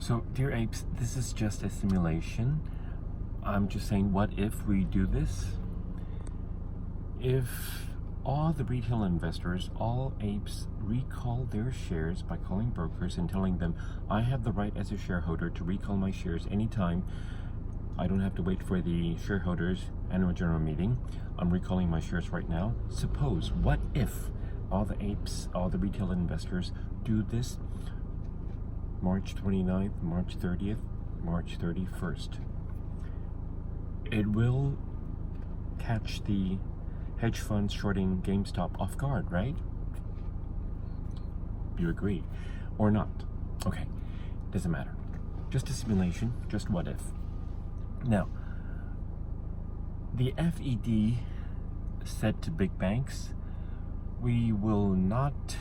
So, dear apes, this is just a simulation. I'm just saying, what if we do this? If all the retail investors, all apes, recall their shares by calling brokers and telling them, I have the right as a shareholder to recall my shares anytime. I don't have to wait for the shareholders annual general meeting. I'm recalling my shares right now. Suppose, what if all the apes, all the retail investors do this March 29th, March 30th, March 31st? It will catch the hedge funds shorting GameStop off guard, right? You agree or not? Okay, doesn't matter. Just a simulation, just what if. Now, the FED said to big banks, we will not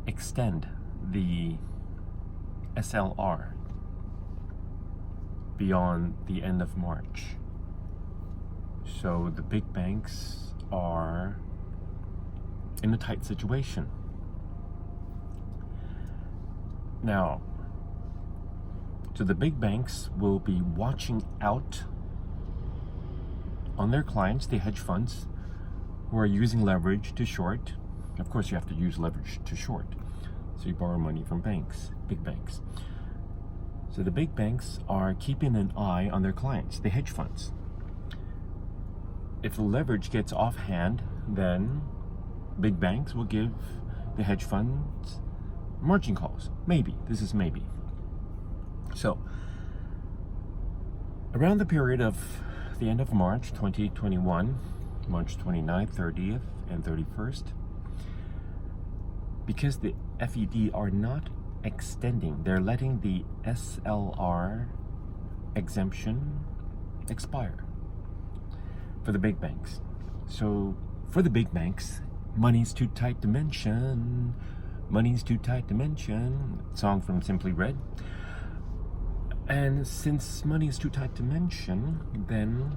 extend the SLR beyond the end of March. So the big banks are in a tight situation. Now, so the big banks will be watching out on their clients, the hedge funds, who are using leverage to short. Of course, you have to use leverage to short. So you borrow money from banks, big banks. So the big banks are keeping an eye on their clients, the hedge funds. If the leverage gets offhand, then big banks will give the hedge funds margin calls. Maybe. This is maybe. So, around the period of the end of March 2021, March 29th, 30th, and 31st, because the FED are not extending, they're letting the SLR exemption expire for the big banks. So for the big banks, money's too tight to mention. Money's too tight to mention. Song from Simply Red. And since money is too tight to mention, then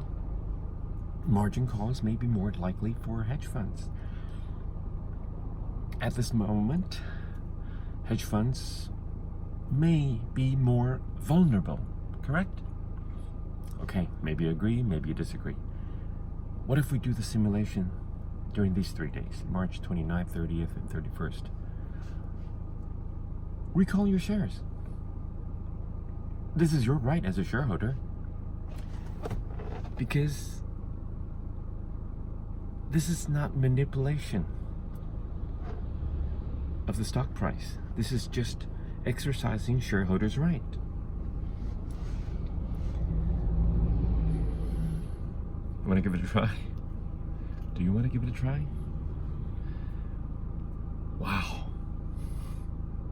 margin calls may be more likely for hedge funds. At this moment, hedge funds may be more vulnerable, correct? Okay, maybe you agree, maybe you disagree. What if we do the simulation during these 3 days, March 29th, 30th, and 31st? Recall your shares. This is your right as a shareholder, because this is not manipulation of the stock price. This is just exercising shareholders' right. Want to give it a try? Do you want to give it a try?